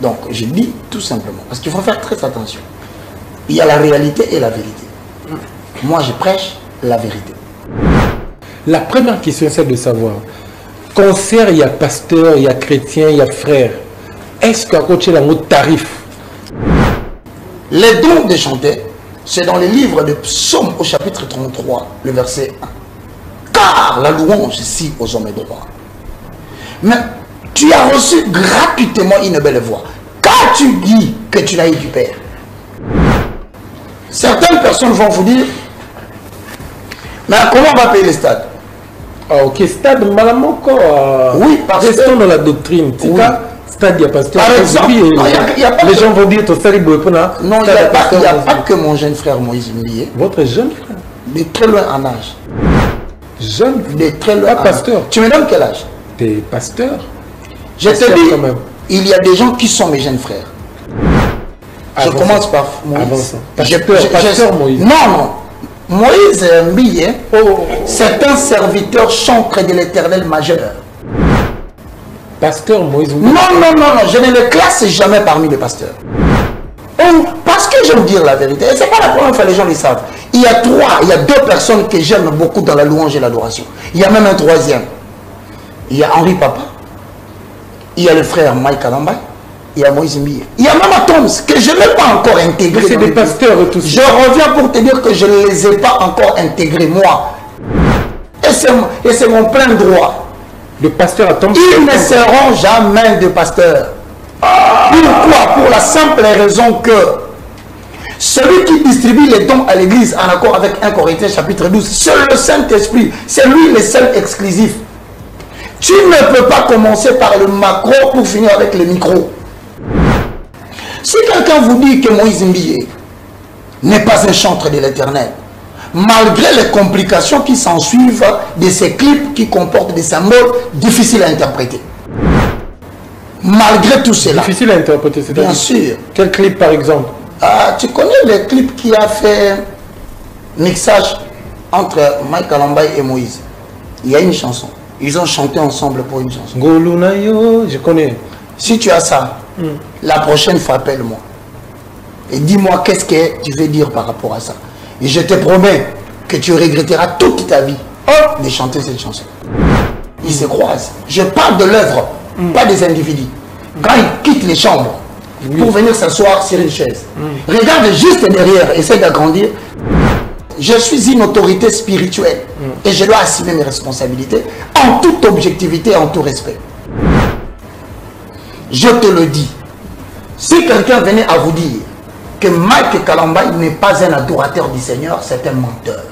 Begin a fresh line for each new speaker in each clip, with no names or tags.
Donc, je dis tout simplement, parce qu'il faut faire très attention. Il y a la réalité et la vérité. Moi, je prêche la vérité.
La première question, c'est de savoir, concert, il y a pasteur, il y a chrétien, il y a frère. Est-ce qu'à côté, il y a un autre tarif?
Les dons de chanter, c'est dans les livres de Psaume au chapitre 33, le verset 1. Car la louange ici aux hommes est droit. Mais tu as reçu gratuitement une belle voix. Car tu dis que tu l'as eu du Père. Certaines personnes vont vous dire, mais comment on va payer les stades?
Ah, ok, stade Malamoko.
Oui, parce que...
Restons dans la doctrine.
Oui.
Stade, il y a pasteur.
Par exemple,
les gens vont dire, non, il
n'y a pas que mon jeune frère Moïse Mlié.
Votre jeune frère?
De très loin en âge.
Jeune?
De très loin en
pasteur.
Âge. Tu me donnes quel âge?
T'es pasteur?
Je te dis, quand même. Il y a des gens qui sont mes jeunes frères. Je commence par Moïse.
Pasteur Moïse.
Non. Moïse Mbiye, c'est un serviteur chantre de l'Éternel majeur.
Pasteur Moïse.
Non, je ne le classe jamais parmi les pasteurs. Parce que j'aime dire la vérité, et c'est pas la première fois que les gens le savent. Il y a deux personnes que j'aime beaucoup dans la louange et l'adoration. Il y a même un troisième. Il y a Henri Papa, il y a le frère Mike Kalambay, il y a Moïse Mbiye. Il y a même Toms que je n'ai pas encore intégré.
C'est des pasteurs et tout ça.
Je reviens pour te dire que je ne les ai pas encore intégrés, moi. Et c'est mon plein droit.
Le pasteur à Toms.
Ils ne seront jamais de pasteurs. Pourquoi? Pour la simple raison que celui qui distribue les dons à l'église en accord avec 1 Corinthiens chapitre 12, c'est le Saint-Esprit. C'est lui le seul exclusif. Tu ne peux pas commencer par le macro pour finir avec le micro. Si quelqu'un vous dit que Moïse Mbiye n'est pas un chantre de l'Éternel, malgré les complications qui s'ensuivent de ces clips qui comportent des symboles difficiles à interpréter. Malgré tout cela.
Difficile à interpréter, c'est
bien sûr.
Quel clip par exemple?
Tu connais le clip qui a fait mixage entre Mike Kalambay et Moïse? Il y a une chanson. Ils ont chanté ensemble pour une chanson.
Golunayo, je connais.
Si tu as ça, la prochaine fois, appelle-moi. Et dis-moi qu'est-ce que tu veux dire par rapport à ça. Et je te promets que tu regretteras toute ta vie de chanter cette chanson. Ils se croisent. Je parle de l'œuvre, pas des individus. Quand ils quittent les chambres pour venir s'asseoir sur une chaise, regarde juste derrière, essaie d'agrandir. Je suis une autorité spirituelle et je dois assumer mes responsabilités en toute objectivité et en tout respect. Je te le dis, si quelqu'un venait à vous dire que Mike Kalambay n'est pas un adorateur du Seigneur, c'est un menteur.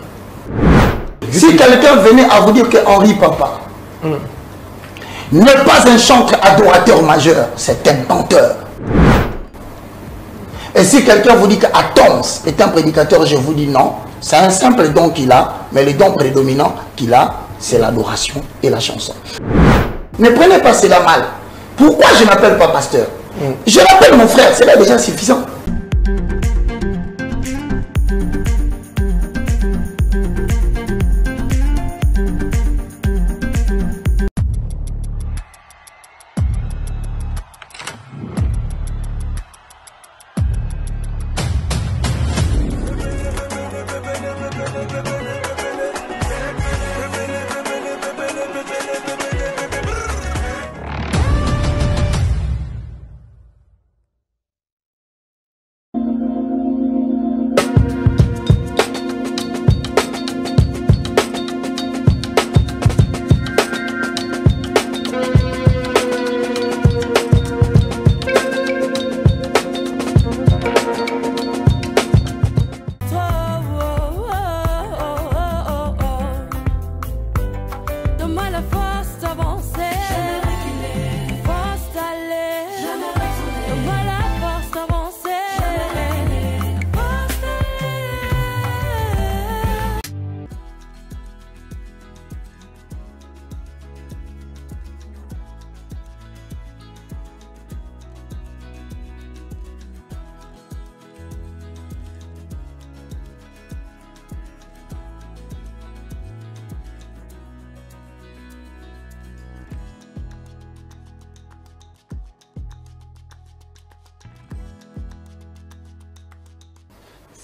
Si quelqu'un venait à vous dire que Henri Papa n'est pas un chantre adorateur majeur, c'est un menteur. Et si quelqu'un vous dit qu'Atoms est un prédicateur, je vous dis non, c'est un simple don qu'il a, mais le don prédominant qu'il a, c'est l'adoration et la chanson. Ne prenez pas cela mal. Pourquoi je n'appelle pas pasteur? Je l'appelle mon frère, c'est là déjà suffisant.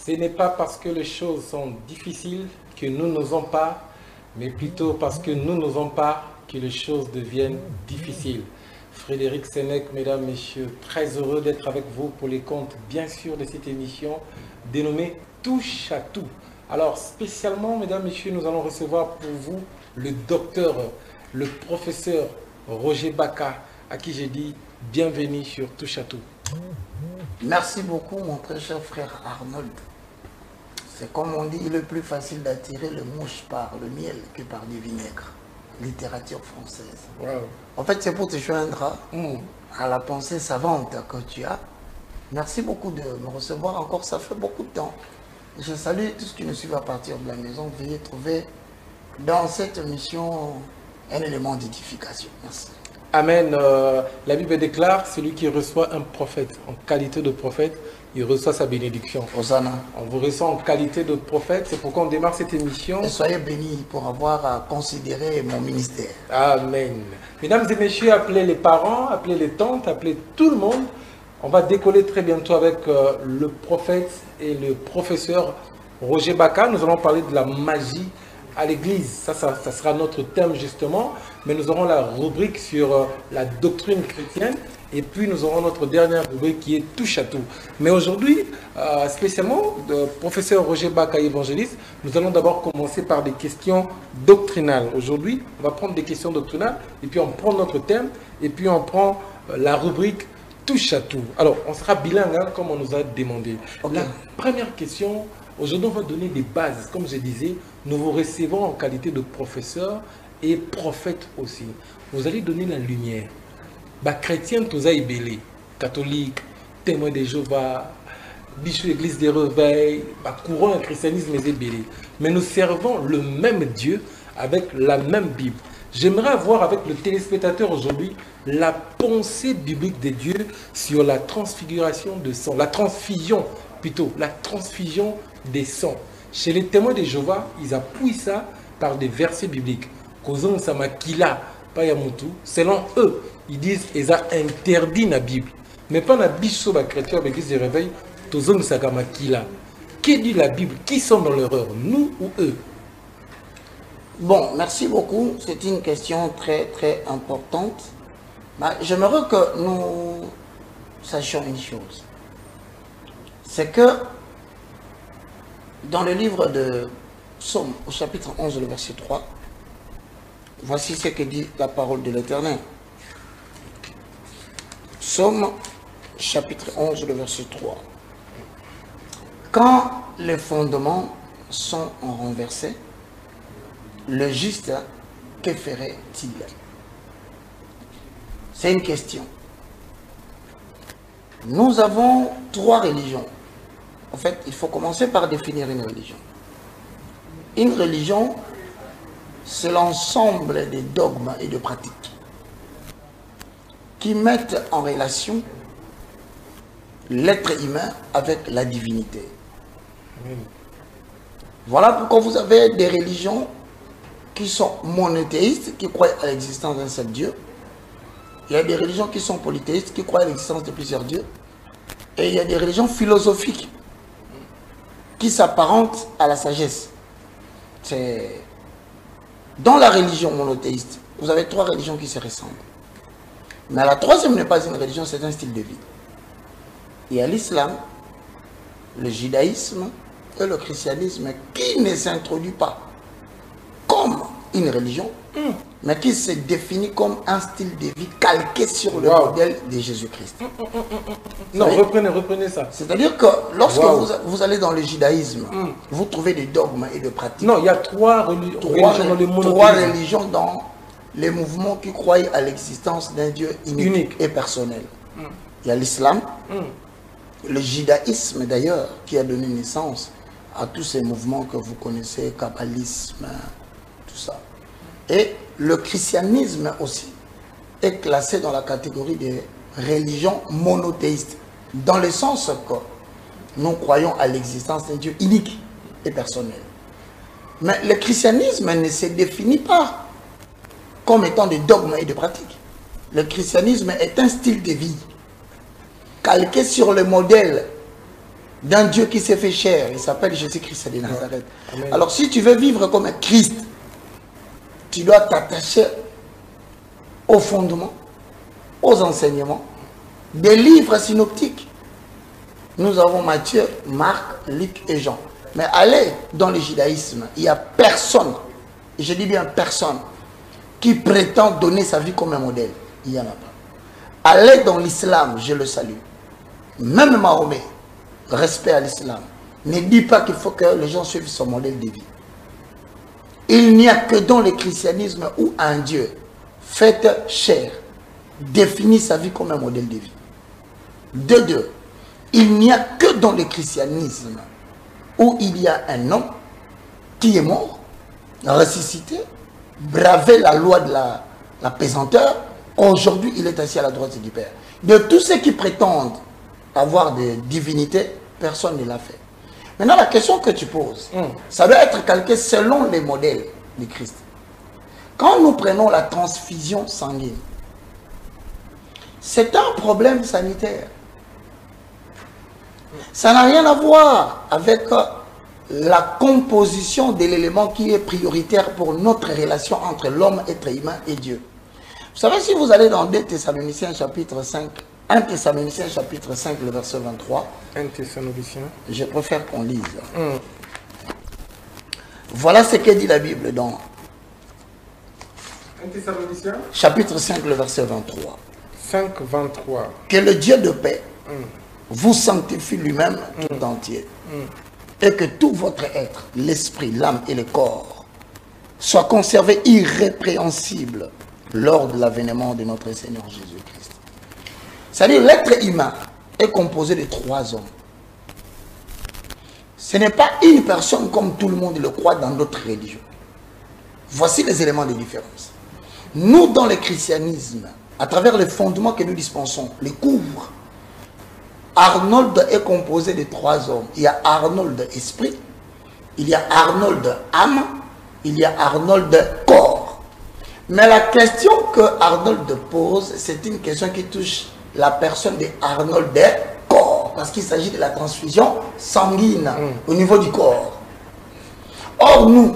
Ce n'est pas parce que les choses sont difficiles que nous n'osons pas, mais plutôt parce que nous n'osons pas que les choses deviennent difficiles. Frédéric Sénèque, mesdames, messieurs, très heureux d'être avec vous pour les comptes, bien sûr, de cette émission dénommée Touche à tout. Alors, spécialement, mesdames, messieurs, nous allons recevoir pour vous le docteur, le professeur Roger Baka, à qui j'ai dit bienvenue sur Touche à tout.
Merci beaucoup, mon très cher frère Arnold. C'est comme on dit, il est plus facile d'attirer le mouche par le miel que par du vinaigre. Littérature française.
Wow.
En fait, c'est pour te joindre à la pensée savante que tu as. Merci beaucoup de me recevoir encore, ça fait beaucoup de temps. Je salue tous qui nous suivent à partir de la maison. Veuillez trouver dans cette mission un élément d'édification. Merci.
Amen. La Bible déclare, celui qui reçoit un prophète en qualité de prophète, il reçoit sa bénédiction.
Hosanna.
On vous reçoit en qualité de prophète, c'est pourquoi on démarre cette émission.
Et soyez bénis pour avoir à considérer mon ministère.
Amen. Mesdames et messieurs, appelez les parents, appelez les tantes, appelez tout le monde. On va décoller très bientôt avec le prophète et le professeur Roger Baka. Nous allons parler de la magie à l'église. Ça sera notre thème justement. Mais nous aurons la rubrique sur la doctrine chrétienne. Et puis nous aurons notre dernière rubrique qui est touche à tout. Mais aujourd'hui, spécialement, le professeur Roger Baka, évangéliste, nous allons d'abord commencer par des questions doctrinales. Aujourd'hui, on va prendre des questions doctrinales. Et puis on prend notre thème. Et puis on prend la rubrique touche à tout. Alors, on sera bilingue, hein, comme on nous a demandé. Okay. La première question, aujourd'hui, on va donner des bases. Comme je disais, nous vous recevons en qualité de professeur et prophète aussi. Vous allez donner la lumière. Bah, chrétien, tous a ébélé. Catholique, témoin de Jéhovah, bichou l'église des réveils, bah, courant un christianisme est ébélé. Mais nous servons le même Dieu avec la même Bible. J'aimerais avoir avec le téléspectateur aujourd'hui la pensée biblique de Dieu sur la transfiguration de sang, la transfusion plutôt, la transfusion des sangs. Chez les témoins de Jéhovah, ils appuient ça par des versets bibliques. Kozon Samakila, Payamutu, selon eux, ils disent qu'ils ont interdit la Bible. Mais pas la Bible la chrétien avec l'église des réveils, Tozon Sakamakila. Que dit la Bible? Qui sont dans l'erreur, nous ou eux?
Bon, merci beaucoup. C'est une question très très importante. J'aimerais que nous sachions une chose. C'est que dans le livre de Psaume, au chapitre 11, le verset 3, voici ce que dit la parole de l'Éternel. Psaume, chapitre 11, le verset 3. Quand les fondements sont renversés, le juste, que ferait-il? C'est une question. Nous avons trois religions. En fait, il faut commencer par définir une religion. Une religion, c'est l'ensemble des dogmes et de pratiques qui mettent en relation l'être humain avec la divinité. Voilà pourquoi vous avez des religions qui sont monothéistes, qui croient à l'existence d'un seul Dieu. Il y a des religions qui sont polythéistes, qui croient à l'existence de plusieurs dieux. Et il y a des religions philosophiques qui s'apparentent à la sagesse. Dans la religion monothéiste, vous avez trois religions qui se ressemblent. Mais la troisième n'est pas une religion, c'est un style de vie. Il y a l'islam, le judaïsme et le christianisme qui ne s'introduit pas comme une religion, mais qui se définit comme un style de vie calqué sur le modèle de Jésus-Christ.
Non, reprenez ça.
C'est-à-dire que lorsque vous allez dans le judaïsme, vous trouvez des dogmes et des pratiques.
Non, il y a trois religions dans le monothéisme.
Trois religions dans les mouvements qui croient à l'existence d'un Dieu unique et personnel. Il y a l'islam, le judaïsme d'ailleurs, qui a donné naissance à tous ces mouvements que vous connaissez, kabbalisme, tout ça. Et le christianisme aussi est classé dans la catégorie des religions monothéistes, dans le sens que nous croyons à l'existence d'un Dieu unique et personnel. Mais le christianisme ne se définit pas comme étant des dogmes et des pratiques. Le christianisme est un style de vie calqué sur le modèle d'un Dieu qui s'est fait chair. Il s'appelle Jésus-Christ de Nazareth.
Amen.
Alors si tu veux vivre comme un Christ, tu dois t'attacher aux fondements, aux enseignements des livres synoptiques. Nous avons Matthieu, Marc, Luc et Jean. Mais allez dans le judaïsme, il n'y a personne, et je dis bien personne, qui prétend donner sa vie comme un modèle. Il n'y en a pas. Allez dans l'islam, je le salue. Même Mahomet, respect à l'islam, ne dit pas qu'il faut que les gens suivent son modèle de vie. Il n'y a que dans le christianisme où un Dieu fait chair définit sa vie comme un modèle de vie. De deux, il n'y a que dans le christianisme où il y a un homme qui est mort, ressuscité, bravé la loi de la pesanteur. Aujourd'hui, il est assis à la droite du Père. De tous ceux qui prétendent avoir des divinités, personne ne l'a fait. Maintenant, la question que tu poses, ça doit être calqué selon les modèles du Christ. Quand nous prenons la transfusion sanguine, c'est un problème sanitaire. Ça n'a rien à voir avec la composition de l'élément qui est prioritaire pour notre relation entre l'homme, être humain et Dieu. Vous savez, si vous allez dans 2 Thessaloniciens chapitre 5, 1 Thessaloniciens chapitre 5, le verset 23,
1 Thessaloniciens.
Je préfère qu'on lise. Voilà ce que dit la Bible dans
1 Thessaloniciens
chapitre 5, le verset 23.
5, 23.
Que le Dieu de paix vous sanctifie lui-même tout entier. Et que tout votre être, l'esprit, l'âme et le corps, soit conservé irrépréhensible lors de l'avènement de notre Seigneur Jésus-Christ. C'est-à-dire, l'être humain est composé de 3 hommes. Ce n'est pas une personne comme tout le monde le croit dans d'autres religions. Voici les éléments de différence. Nous, dans le christianisme, à travers les fondements que nous dispensons, les cours, Arnold est composé de 3 hommes. Il y a Arnold esprit, il y a Arnold âme, il y a Arnold corps. Mais la question que Arnold pose, c'est une question qui touche la personne de Arnold corps, parce qu'il s'agit de la transfusion sanguine au niveau du corps. Or nous,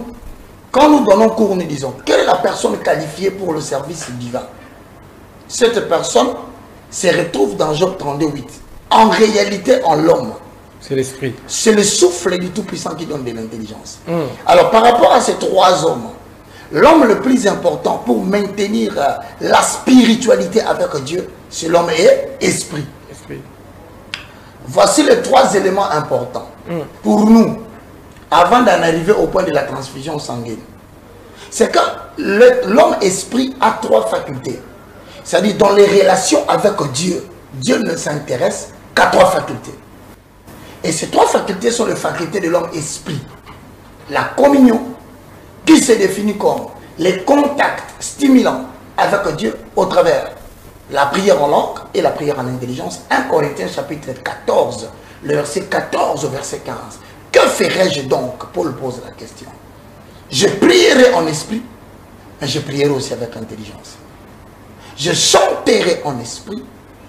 quand nous donnons cours, nous disons, quelle est la personne qualifiée pour le service divin? Cette personne se retrouve dans Job 32:8. En réalité, en l'homme,
c'est l'esprit.
C'est le souffle du Tout-Puissant qui donne de l'intelligence. Alors, par rapport à ces 3 hommes, l'homme le plus important pour maintenir la spiritualité avec Dieu, c'est l'homme et esprit. Voici les 3 éléments importants pour nous, avant d'en arriver au point de la transfusion sanguine. C'est que l'homme esprit a 3 facultés. C'est-à-dire, dans les relations avec Dieu, Dieu ne s'intéresse qu'à 3 facultés. Et ces 3 facultés sont les facultés de l'homme esprit. La communion, qui se définit comme les contacts stimulants avec Dieu au travers la prière en langue et la prière en intelligence. 1 Corinthiens chapitre 14, le verset 14 au verset 15. Que ferais-je donc? Paul pose la question. Je prierai en esprit, mais je prierai aussi avec intelligence. Je chanterai en esprit,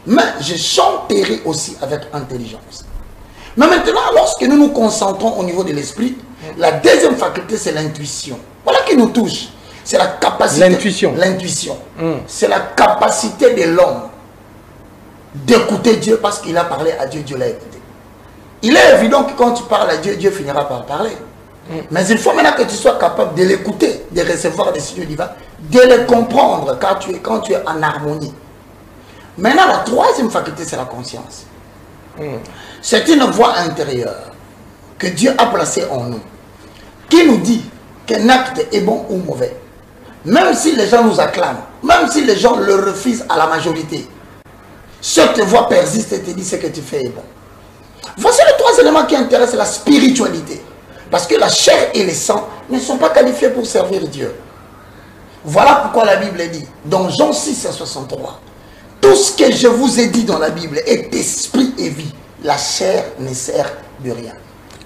mais je chanterai aussi avec intelligence. Mais maintenant, lorsque nous nous concentrons au niveau de l'esprit, la deuxième faculté, c'est l'intuition. Voilà qui nous touche. C'est la capacité.
L'intuition.
L'intuition. C'est la capacité de l'homme d'écouter Dieu parce qu'il a parlé à Dieu, Dieu l'a écouté. Il est évident que quand tu parles à Dieu, Dieu finira par parler. Mais il faut maintenant que tu sois capable de l'écouter, de recevoir des signaux divins, de les comprendre quand tu es en harmonie. Maintenant, la troisième faculté, c'est la conscience. C'est une voix intérieure que Dieu a placée en nous, qui nous dit qu'un acte est bon ou mauvais. Même si les gens nous acclament, même si les gens le refusent à la majorité, cette voix persiste et te dit ce que tu fais est bon. Voici les 3 éléments qui intéressent la spiritualité. Parce que la chair et le sang ne sont pas qualifiés pour servir Dieu. Voilà pourquoi la Bible dit, dans Jean 6 à 63, tout ce que je vous ai dit dans la Bible est esprit et vie. La chair ne sert de rien.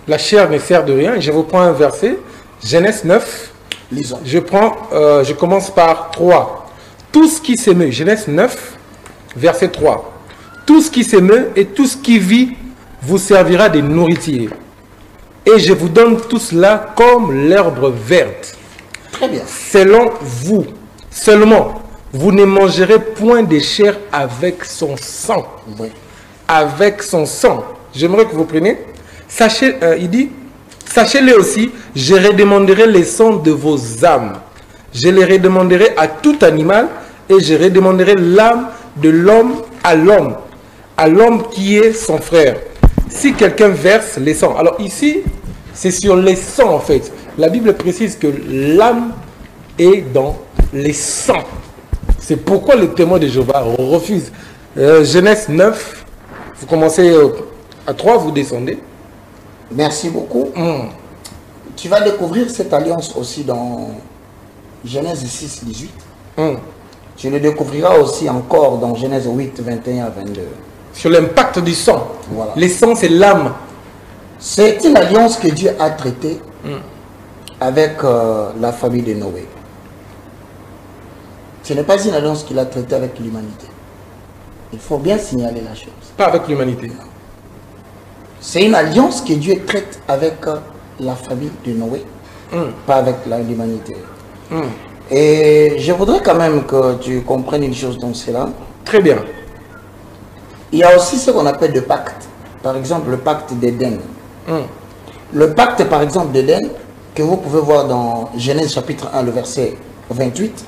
La chair ne sert de rien. Je vous prends un verset, Genèse 9.
Lisons.
Je commence par 3. Tout ce qui s'émeut, Genèse 9, verset 3. Tout ce qui s'émeut et tout ce qui vit vous servira de nourriture. Et je vous donne tout cela comme l'herbe verte.
Très bien.
Selon vous, seulement, vous ne mangerez point de chair avec son sang.
Oui.
Avec son sang. J'aimerais que vous preniez. Sachez, il dit, sachez-le aussi, je redemanderai les sangs de vos âmes. Je les redemanderai à tout animal et je redemanderai l'âme de l'homme à l'homme qui est son frère. Si quelqu'un verse les sangs. Alors ici, c'est sur les sangs en fait. La Bible précise que l'âme est dans les sangs. C'est pourquoi les témoins de Jéhovah refusent. Genèse 9, vous commencez à 3, vous descendez.
Merci beaucoup. Tu vas découvrir cette alliance aussi dans Genèse 6, 18. Tu le découvriras aussi encore dans Genèse 8, 21 à 22.
Sur l'impact du sang.
Voilà.
Le sang, c'est l'âme.
C'est une alliance que Dieu a traitée avec la famille de Noé. Ce n'est pas une alliance qu'il a traitée avec l'humanité. Il faut bien signaler la chose.
Pas avec l'humanité.
C'est une alliance que Dieu traite avec la famille de Noé, pas avec l'humanité. Et je voudrais quand même que tu comprennes une chose dans cela.
Très bien.
Il y a aussi ce qu'on appelle le pacte. Par exemple, le pacte d'Éden. Le pacte, par exemple, d'Éden, que vous pouvez voir dans Genèse chapitre 1, le verset 28.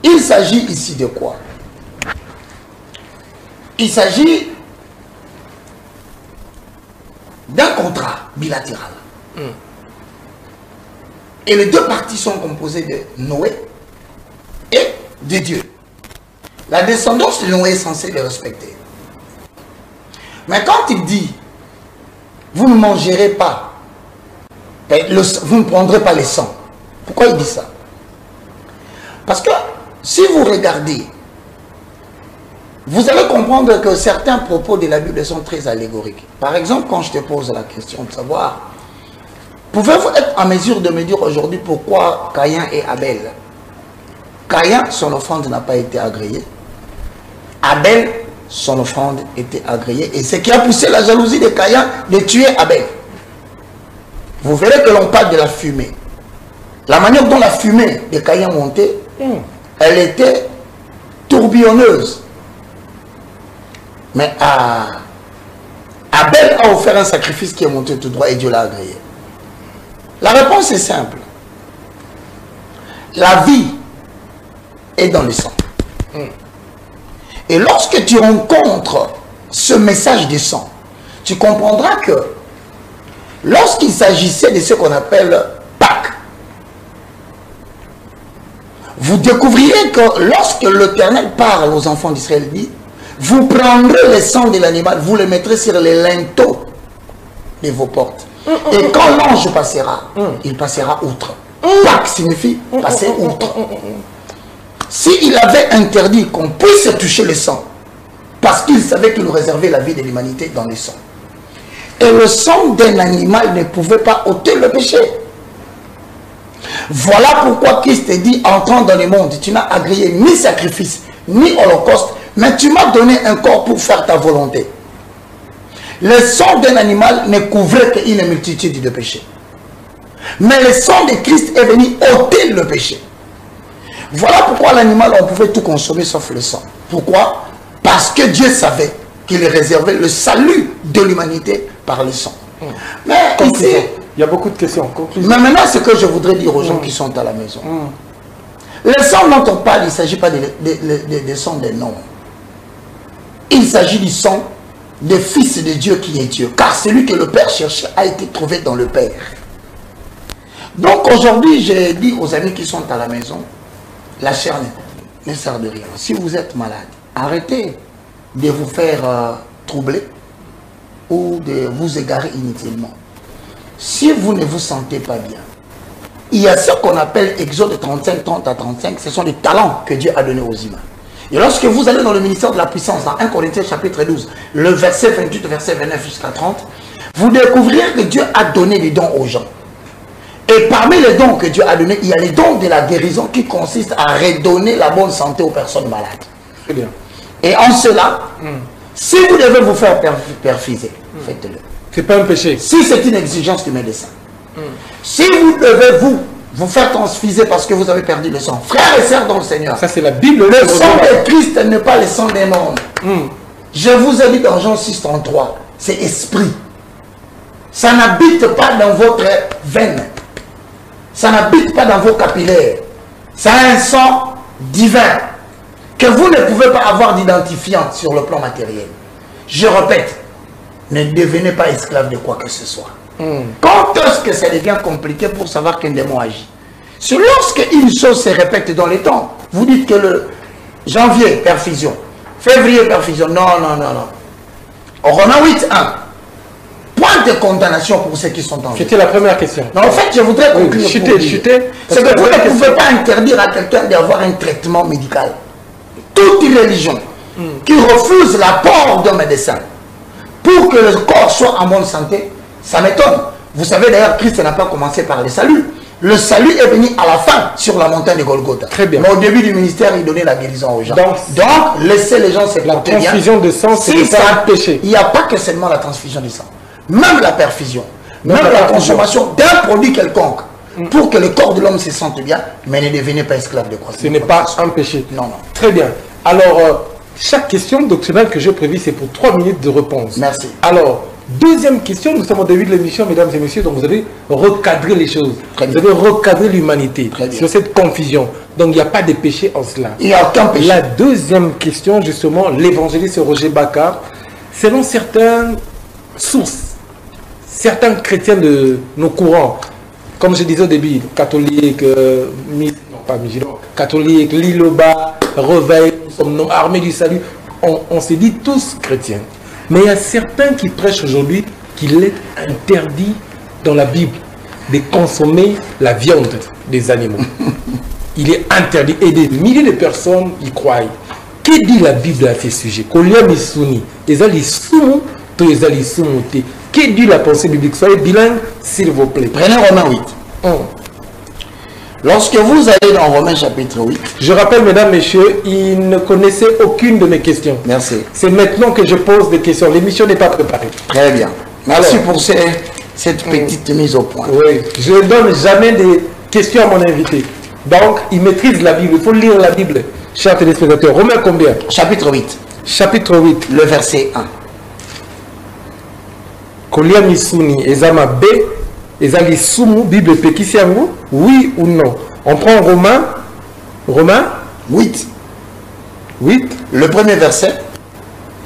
Il s'agit ici de quoi? Il s'agit d'un contrat bilatéral. Et les deux parties sont composées de Noé et de Dieu. La descendance de Noé est censée les respecter. Mais quand il dit, vous ne mangerez pas, vous ne prendrez pas le sang. Pourquoi il dit ça? Parce que si vous regardez, vous allez comprendre que certains propos de la Bible sont très allégoriques. Par exemple, quand je te pose la question de savoir, pouvez-vous être en mesure de me dire aujourd'hui pourquoi Caïn et Abel? Caïn, son offrande n'a pas été agréée. Abel, son offrande était agréée. Et ce qui a poussé la jalousie de Caïn de tuer Abel. Vous verrez que l'on parle de la fumée. La manière dont la fumée de Caïn montait, elle était tourbillonneuse. Mais Abel a offert un sacrifice qui est monté tout droit et Dieu l'a agréé. La réponse est simple. La vie est dans le sang. Et lorsque tu rencontres ce message du sang, tu comprendras que lorsqu'il s'agissait de ce qu'on appelle Pâques, vous découvrirez que lorsque l'Éternel parle aux enfants d'Israël, il dit, vous prendrez le sang de l'animal, vous le mettrez sur les linteaux de vos portes. Et quand l'ange passera, il passera outre. Pâques signifie passer outre. S'il avait interdit qu'on puisse toucher le sang, parce qu'il savait qu'il réservait la vie de l'humanité dans le sang. Et le sang d'un animal ne pouvait pas ôter le péché. Voilà pourquoi Christ dit, entrant dans le monde, tu n'as agréé ni sacrifice, ni holocauste, mais tu m'as donné un corps pour faire ta volonté. Le sang d'un animal ne couvrait qu'une multitude de péchés. Mais le sang de Christ est venu ôter le péché. Voilà pourquoi l'animal, on pouvait tout consommer sauf le sang. Pourquoi? Parce que Dieu savait qu'il réservait le salut de l'humanité par le sang. Mais ici,
il y a beaucoup de questions.
Mais maintenant, ce que je voudrais dire aux gens qui sont à la maison. Le sang dont on parle, il ne s'agit pas de sang des noms. Il s'agit du sang des fils de Dieu qui est Dieu. Car celui que le Père cherchait a été trouvé dans le Père. Donc aujourd'hui, j'ai dit aux amis qui sont à la maison, la chair ne sert de rien. Si vous êtes malade, arrêtez de vous faire troubler ou de vous égarer inutilement. Si vous ne vous sentez pas bien, il y a ce qu'on appelle Exode 35, 30 à 35, ce sont des talents que Dieu a donnés aux humains. Et lorsque vous allez dans le ministère de la puissance, dans 1 Corinthiens chapitre 12, le verset 28, verset 29 jusqu'à 30, vous découvrirez que Dieu a donné des dons aux gens. Et parmi les dons que Dieu a donnés, il y a les dons de la guérison qui consistent à redonner la bonne santé aux personnes malades.
Très bien.
Et en cela, Si vous devez vous faire perfuser, faites-le.
C'est pas un péché.
Si c'est une exigence du médecin. Si vous devez vous faire transfuser parce que vous avez perdu le sang, frères et sœurs dans le Seigneur,
ça c'est la Bible.
Le sang de Christ n'est pas le sang des mondes. Je vous ai dit dans Jean 6,33, c'est esprit. Ça n'habite pas dans votre veine. Ça n'habite pas dans vos capillaires. Ça a un sang divin que vous ne pouvez pas avoir d'identifiant sur le plan matériel. Je répète, ne devenez pas esclave de quoi que ce soit. Quand est-ce que ça devient compliqué pour savoir qu'un démon agit? C'est lorsque une chose se répète dans les temps. Vous dites que le janvier, perfusion. Février, perfusion. Non. Romains 8, 1. Point de condamnation pour ceux qui sont en vie.
C'était la première question.
Non, en fait, je voudrais conclure.
Chuter.
C'est que vous ne pouvez pas interdire à quelqu'un d'avoir un traitement médical. Toute religion qui refuse l'apport d'un médecin pour que le corps soit en bonne santé, ça m'étonne. Vous savez d'ailleurs, Christ n'a pas commencé par le salut. Le salut est venu à la fin sur la montagne de Golgotha.
Très bien.
Mais au début du ministère, il donnait la guérison aux gens. Donc laissez les gens se porter bien.
La transfusion de sang, c'est pas un péché.
Il n'y a pas que seulement la transfusion de sang. Même la perfusion, même la consommation d'un produit quelconque pour que le corps de l'homme se sente bien, mais ne devenez pas esclave de quoi.
Ce n'est pas un péché.
Non.
Très bien. Alors, chaque question doctrinale que j'ai prévue, c'est pour 3 minutes de réponse.
Merci.
Alors, deuxième question, nous sommes au début de l'émission, mesdames et messieurs, donc vous allez recadrer les choses. Vous allez recadrer l'humanité sur cette confusion. Donc, il n'y a pas de péché en cela.
Il n'y a aucun péché.
La deuxième question, justement, l'évangéliste Roger Baka, selon certaines sources, certains chrétiens de nos courants, comme je disais au début, catholiques, catholiques, Liloba, Réveil, nous sommes armés du salut, on se dit tous chrétiens. Mais il y a certains qui prêchent aujourd'hui qu'il est interdit dans la Bible de consommer la viande des animaux. Il est interdit et des milliers de personnes y croient. Que dit la Bible à ce sujet? Que dit la pensée biblique? Soyez bilingue, s'il vous plaît.
Prenez Romains 8. Lorsque vous allez dans Romains chapitre 8.
Je rappelle, mesdames, messieurs, ils ne connaissaient aucune de mes questions.
Merci.
C'est maintenant que je pose des questions. L'émission n'est pas préparée.
Très bien. Merci pour cette petite mise au point.
Oui. Je ne donne jamais des questions à mon invité. Donc, il maîtrise la Bible. Il faut lire la Bible, chers téléspectateurs. Romains combien?
Chapitre 8.
Chapitre 8.
Le verset 1.
Kolia misuni ezama B, ezali sumu, Bible pekisi yango, oui ou non? On prend Romains 8.
Le premier verset,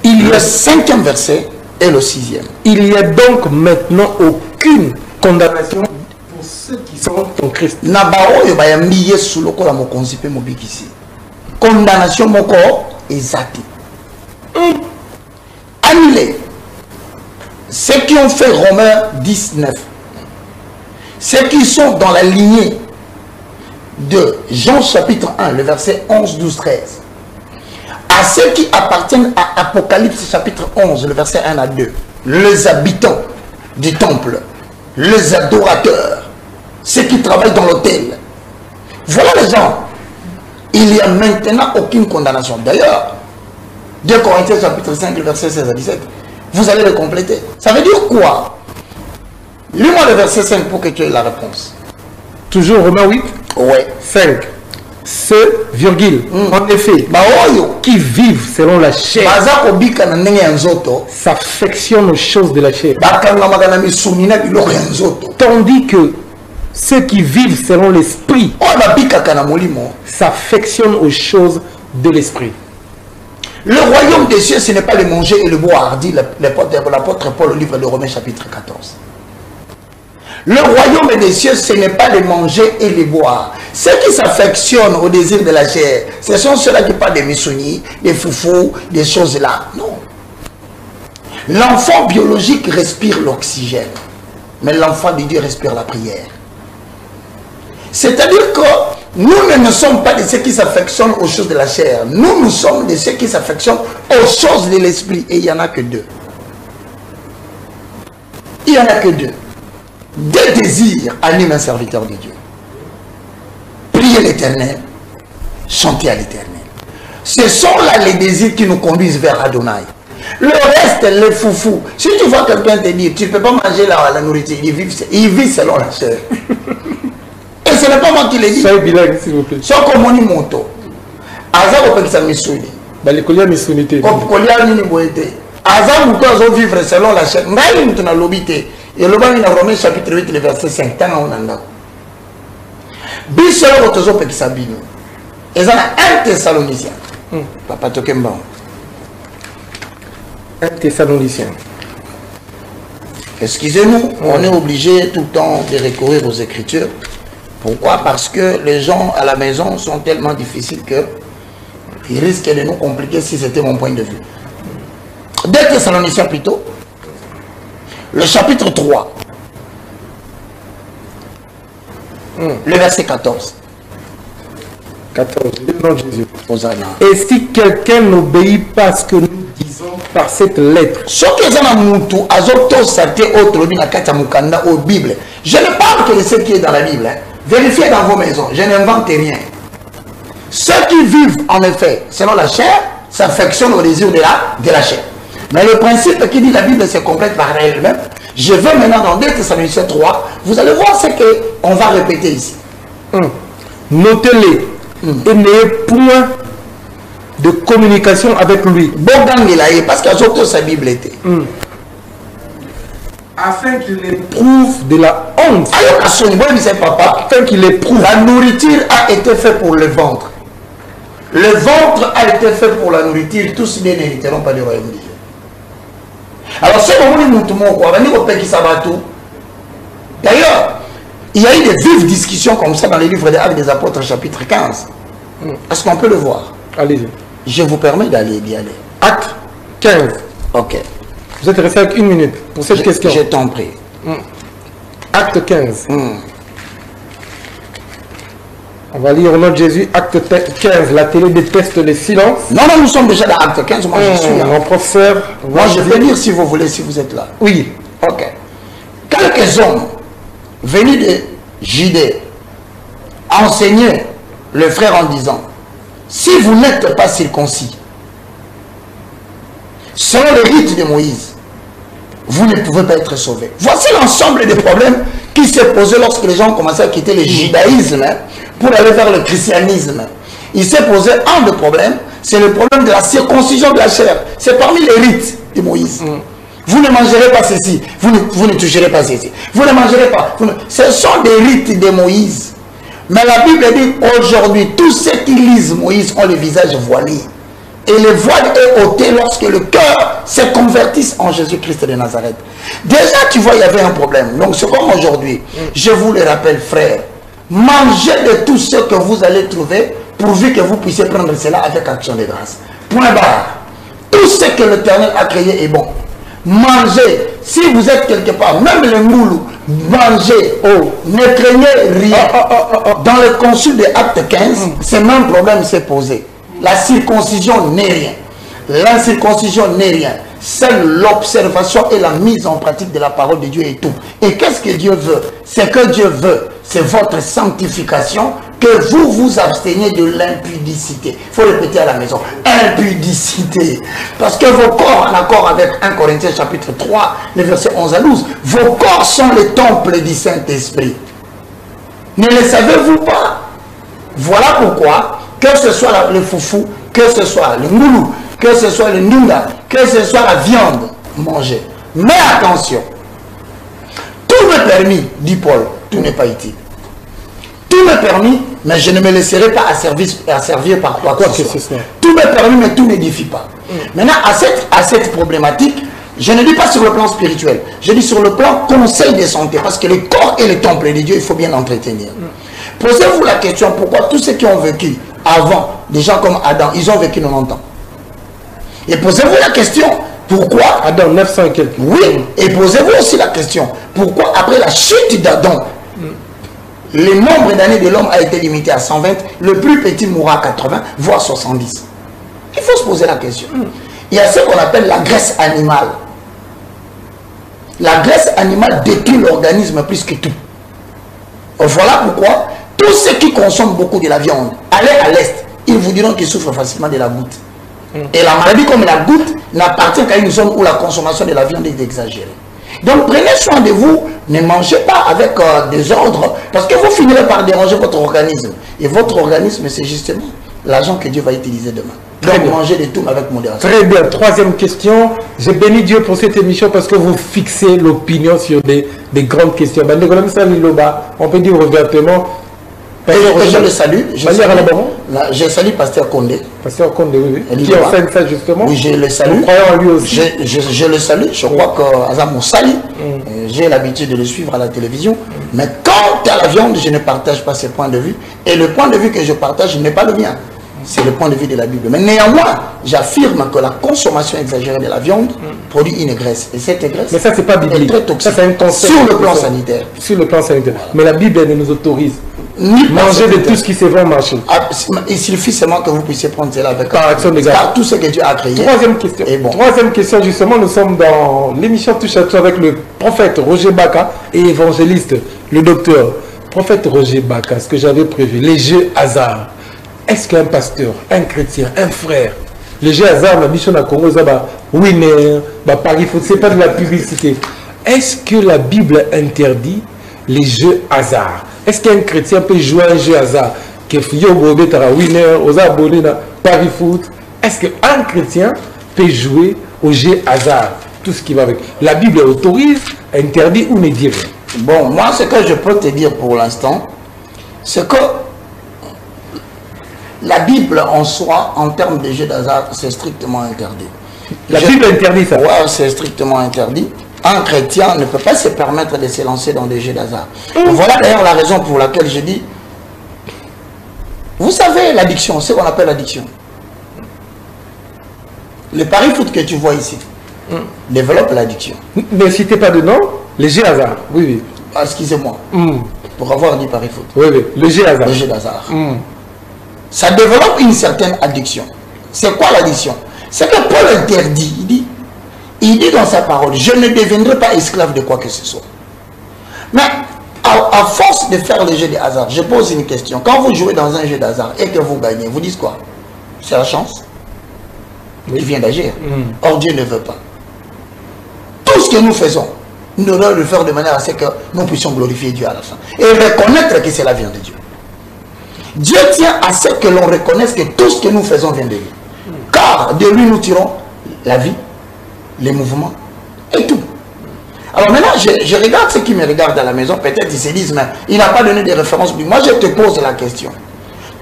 il y a 5e verset et le 6e. Il
n'y a donc maintenant aucune condamnation pour ceux qui sont en Christ.
Condamnation moko ezati. Annulé. Ceux qui ont fait Romains 19, ceux qui sont dans la lignée de Jean chapitre 1, le verset 11, 12, 13, à ceux qui appartiennent à Apocalypse chapitre 11, le verset 1 à 2, les habitants du temple, les adorateurs, ceux qui travaillent dans l'hôtel. Voilà les gens. Il n'y a maintenant aucune condamnation. D'ailleurs, 2 Corinthiens chapitre 5, le verset 16 à 17, vous allez le compléter. Ça veut dire quoi? Lis-moi le verset 5 pour que tu aies la réponse.
Toujours Romains 8?
Oui.
5. Ceux, virgule, en effet, qui vivent selon la chair s'affectionnent aux choses de la chair. Tandis que ceux qui vivent selon l'esprit s'affectionnent aux choses de l'esprit.
Le royaume des cieux, ce n'est pas le manger et le boire, dit l'apôtre Paul au livre de Romains chapitre 14. Le royaume des cieux, ce n'est pas le manger et le boire. Ceux qui s'affectionnent au désir de la chair, ce sont ceux-là qui parlent des missouni, des foufous, des choses là. Non. L'enfant biologique respire l'oxygène, mais l'enfant de Dieu respire la prière. C'est-à-dire que nous ne sommes pas de ceux qui s'affectionnent aux choses de la chair. Nous sommes de ceux qui s'affectionnent aux choses de l'esprit. Et il n'y en a que deux. Il n'y en a que deux. Deux désirs animent un serviteur de Dieu. Prier l'Éternel, chanter à l'Éternel. Ce sont là les désirs qui nous conduisent vers Adonai. Le reste, les foufous. Si tu vois quelqu'un te dire, tu ne peux pas manger la nourriture, il vit selon la chair. Et ce n'est pas moi qui l'ai dit.
Soyez bilingue, s'il vous plaît.
Soko moni moto. Aza kopekisa misuni.
Balikolia misunité.
Kolia nini boete. Aza muto azo vivre selon la chair. Ngai mutu na lobité. Et le bas dans Romains chapitre 8 le verset 5 tanga onanda. Biso lo tozo pekisa bino. Eza na 1 Thessaloniciens. Papa Tokemba.
1 Thessaloniciens.
Excusez-nous, on est obligé tout le temps de recourir aux Écritures. Pourquoi? Parce que les gens à la maison sont tellement difficiles que ils risquent de nous compliquer si c'était mon point de vue. 2 Thessaloniciens plutôt, le chapitre 3, le verset 14.
14, le nom de Jésus.
Hosanna.
Et si quelqu'un n'obéit pas à ce que nous disons par cette lettre,
Ce que ça mutu azoto sate autre na kata mukanda au Bible. Je ne parle que de ce qui est dans la Bible. Hein. Vérifiez dans vos maisons, je n'invente rien. Ceux qui vivent en effet selon la chair s'affectionnent au désir de la chair. Mais le principe qui dit la Bible se complète par elle-même. Je veux maintenant dans 2 Thessaloniciens 3, vous allez voir ce qu'on va répéter ici.
notez-les et n'ayez point de communication avec lui.
Parce que sa Bible était.
Afin qu'il éprouve de la honte.
Afin qu'il éprouve. La nourriture a été faite pour le ventre. Le ventre a été fait pour la nourriture. Tous les n'hériteront pas du royaume de Dieu. Alors, c'est le moment où d'ailleurs, il y a eu des vives discussions comme ça dans les livres des Actes des Apôtres, chapitre 15. Est-ce qu'on peut le voir?
Allez-y.
Je vous permets d'y aller.
Acte 15.
Ok.
Vous êtes resté avec 1 minute pour cette question.
Je t'en prie.
Acte 15. On va lire au nom de Jésus, acte 15. La télé déteste le silence.
Non, nous sommes déjà dans acte 15. Moi, je suis là.
Mon professeur.
Moi, je vais lire si vous voulez, si vous êtes là.
Oui.
Ok. Quelques hommes venus de Judée enseignaient le frère en disant, si vous n'êtes pas circoncis, selon le rite de Moïse, vous ne pouvez pas être sauvés. Voici l'ensemble des problèmes qui se posaient lorsque les gens commençaient à quitter le judaïsme pour aller vers le christianisme. Il s'est posé un des problèmes, c'est le problème de la circoncision de la chair. C'est parmi les rites de Moïse. Vous ne mangerez pas ceci, vous ne toucherez pas ceci. Vous ne mangerez pas. Ce sont des rites de Moïse. Mais la Bible dit aujourd'hui, tous ceux qui lisent Moïse ont le visage voilé. Et le voile est ôté lorsque le cœur se convertisse en Jésus-Christ de Nazareth. Déjà, tu vois, il y avait un problème. Donc, c'est comme aujourd'hui. Je vous le rappelle, frère. Mangez de tout ce que vous allez trouver, pourvu que vous puissiez prendre cela avec action de grâce. Point barre. Tout ce que l'Éternel a créé est bon. Mangez. Si vous êtes quelque part, même le moulou, mangez. Ne craignez rien. Dans le concile de Acte 15, ce même problème s'est posé. La circoncision n'est rien. L'incirconcision n'est rien. Seule l'observation et la mise en pratique de la parole de Dieu est tout. Et qu'est-ce que Dieu veut? Ce que Dieu veut, c'est votre sanctification, que vous vous absteniez de l'impudicité. Il faut répéter à la maison. Impudicité. Parce que vos corps, en accord avec 1 Corinthiens chapitre 3, les versets 11 à 12, vos corps sont le temple du Saint-Esprit. Ne le savez-vous pas? Voilà pourquoi, que ce soit le foufou, que ce soit le moulou, que ce soit le noula, que ce soit la viande, mangez. Mais attention, tout m'est permis, dit Paul, tout n'est pas utile. Tout m'est permis, mais je ne me laisserai pas asservir par quoi que ce soit. Tout m'est permis, mais tout n'édifie pas. Maintenant, à cette problématique, je ne dis pas sur le plan spirituel, je dis sur le plan conseil de santé, parce que le corps est le temple de Dieu, il faut bien l'entretenir. Posez-vous la question, pourquoi tous ceux qui ont vécu avant, des gens comme Adam, ils ont vécu 90 ans. Et posez-vous la question, pourquoi
Adam, 900 et quelques.
Oui, et posez-vous aussi la question, pourquoi après la chute d'Adam, le nombre d'années de l'homme a été limité à 120, le plus petit mourra à 80, voire 70. Il faut se poser la question. Il y a ce qu'on appelle la graisse animale. La graisse animale détruit l'organisme plus que tout. Voilà pourquoi tous ceux qui consomment beaucoup de la viande, allez à l'Est, ils vous diront qu'ils souffrent facilement de la goutte. Et la maladie, comme la goutte, n'appartient qu'à une zone où la consommation de la viande est exagérée. Donc prenez soin de vous, ne mangez pas avec des ordres, parce que vous finirez par déranger votre organisme. Et votre organisme, c'est justement l'argent que Dieu va utiliser demain. Donc mangez de tout avec modération.
Très bien. Troisième question. J'ai béni Dieu pour cette émission parce que vous fixez l'opinion sur des grandes questions. On peut dire ouvertement.
Je le salue. Je salue Pasteur Condé.
Pasteur Condé, oui. Qui enseigne ça justement.
Oui, je le salue.
Nous croyons en lui aussi.
Je le salue. Je crois que Azam Sali, j'ai l'habitude de le suivre à la télévision. Mais quant à la viande, je ne partage pas ses points de vue. Et le point de vue que je partage n'est pas le mien. C'est le point de vue de la Bible. Mais néanmoins, j'affirme que la consommation exagérée de la viande produit une graisse. Et cette graisse,
mais ça, c'est pas biblique.
Est très toxique.
Ça, c'est un concept
sur le plan sanitaire.
Sur le plan sanitaire. Mais la Bible, elle nous autorise manger de tout ce qui se vend au marché.
Il suffit seulement que vous puissiez prendre cela avec
par action de grâce.
Tout ce que Dieu a créé.
Troisième question. Bon. Troisième question, justement, nous sommes dans l'émission Touche à tout avec le prophète Roger Baka et évangéliste, le docteur. Prophète Roger Baka, ce que j'avais prévu, les jeux hasard. Est-ce qu'un pasteur, un chrétien, un frère, les jeux hasard, la mission à Congo, winner, Paris foot, c'est pas de la publicité. Est-ce que la Bible interdit les jeux hasard? Est-ce qu'un chrétien peut jouer à un jeu hasard? Winner, aux abonnés, Paris foot. Est-ce qu'un chrétien peut jouer au jeu hasard? Tout ce qui va avec. La Bible autorise, interdit ou ne dit rien?
Bon, moi, ce que je peux te dire pour l'instant, c'est que la Bible en soi, en termes de jeux d'hasard, c'est strictement interdit.
La Bible interdit ça?
Oui, c'est strictement interdit. Un chrétien ne peut pas se permettre de se lancer dans des jeux d'hasard. Voilà d'ailleurs la raison pour laquelle je dis, vous savez l'addiction, c'est ce qu'on appelle l'addiction. Le pari foot que tu vois ici développe l'addiction.
Ne citez pas de nom, les jeux hasard. Oui, oui.
Excusez-moi, pour avoir dit pari foot.
Oui, oui, le jeu hasard.
Le jeu d'hasard. Ça développe une certaine addiction. C'est quoi l'addiction? C'est que Paul interdit, il dit dans sa parole, je ne deviendrai pas esclave de quoi que ce soit. Mais à force de faire le jeu de hasard, je pose une question. Quand vous jouez dans un jeu d'hasard et que vous gagnez, vous dites quoi? C'est la chance. Il vient d'agir. Or Dieu ne veut pas. Tout ce que nous faisons, nous devons le faire de manière à ce que nous puissions glorifier Dieu à la fin. Et reconnaître que c'est la viande de Dieu. Dieu tient à ce que l'on reconnaisse que tout ce que nous faisons vient de lui. Car de lui nous tirons la vie, les mouvements et tout. Alors maintenant, je regarde ceux qui me regardent à la maison, peut-être ils se disent, mais il n'a pas donné de référence. Moi, je te pose la question.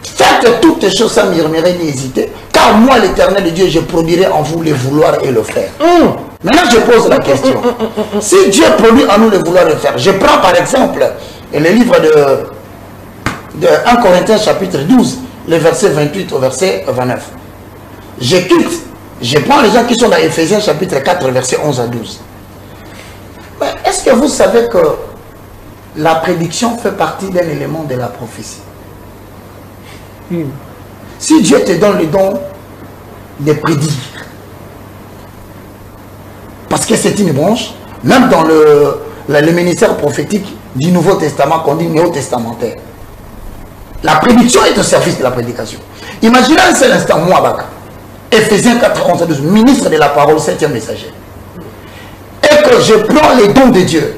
Faites toutes les choses sans murmurer ni hésiter, car moi, l'Éternel de Dieu, je produirai en vous le vouloir et le faire. Maintenant, je pose la question. Si Dieu produit en nous le vouloir et le faire, je prends par exemple le livre de 1 Corinthiens chapitre 12, le verset 28 au verset 29. Je quitte, je prends les gens qui sont dans Éphésiens chapitre 4, verset 11 à 12. Mais est-ce que vous savez que la prédiction fait partie d'un élément de la prophétie? Si Dieu te donne le don de prédire, parce que c'est une branche, même dans le ministère prophétique du Nouveau Testament qu'on dit néo-testamentaire, la prédiction est au service de la prédication. Imaginez un seul instant, moi, Baka, Éphésiens 4, 11 à 12, ministre de la parole, 7e messager, et que je prends les dons de Dieu,